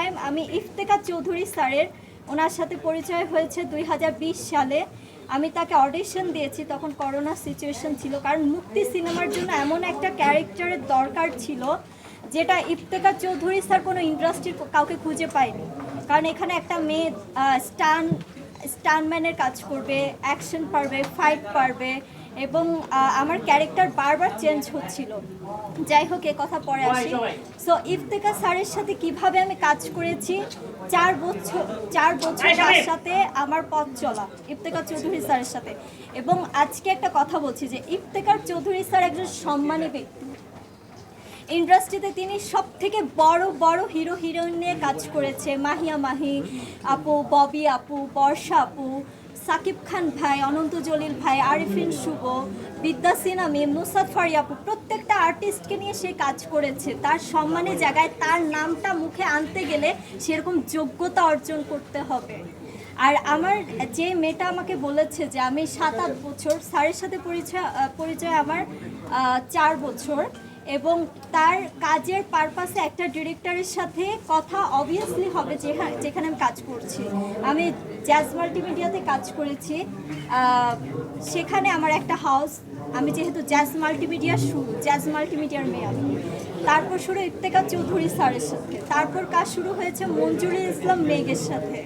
Time আমি ইফতেখার চৌধুরী স্যারের ওনার সাথে পরিচয় হয়েছে 2020 সালে। আমি তাকে অডিশন দিয়েছি, তখন করোনা সিচুয়েশন ছিল, কারণ মুক্তি সিনেমার জন্য এমন একটা ক্যারেক্টারের দরকার ছিল যেটা ইফতেখার চৌধুরী স্যার কোনো ইন্ডাস্ট্রির কাউকে খুঁজে পায়নি। কারণ এখানে একটা মেয়ে স্টানম্যানের কাজ করবে, অ্যাকশন পারবে, ফাইট পারবে, এবং আমার ক্যারেক্টার বারবার চেঞ্জ হচ্ছিল। যাই হোক, এ কথা পরে আসি। সো ইফতেখার স্যারের সাথে কিভাবে আমি কাজ করেছি, 4 বছর তার সাথে আমার পথ চলা ইফতেখার চৌধুরী স্যারের সাথে। এবং আজকে একটা কথা বলছি যে ইফতেখার চৌধুরী স্যার একজন সম্মানী ব্যক্তি। ইন্ডাস্ট্রিতে তিনি সব থেকে বড় বড় হিরো হিরোইন নিয়ে কাজ করেছে। মাহিয়া মাহি আপু, ববি আপু, বর্ষা আপু, সাকিব খান ভাই, অনন্ত জলিল ভাই, আরিফিন শুভ, বিদ্যা সিনহা, নুসরাত ফারিয়া আপু, প্রত্যেকটা আর্টিস্টকে নিয়ে সে কাজ করেছে। তার সম্মানের জায়গায় তার নামটা মুখে আনতে গেলে সেরকম যোগ্যতা অর্জন করতে হবে। আর আমার যে মেয়েটা আমাকে বলেছে যে আমি 7-8 বছর স্যারের সাথে পরিচয় আমার 4 বছর, এবং তার কাজের পারপাসে একটা ডিরেক্টরের সাথে কথা অবভিয়াসলি হবে যেখানে আমি কাজ করছি। আমি জ্যাজ মাল্টিমিডিয়াতে কাজ করেছি, সেখানে আমার একটা হাউস। আমি যেহেতু জ্যাজ মাল্টিমিডিয়ার মেয়ে। আমি তারপর শুরু ইফতেখার চৌধুরী স্যারের সাথে, তারপর কাজ শুরু হয়েছে মঞ্জুরুল ইসলাম মেঘের সাথে।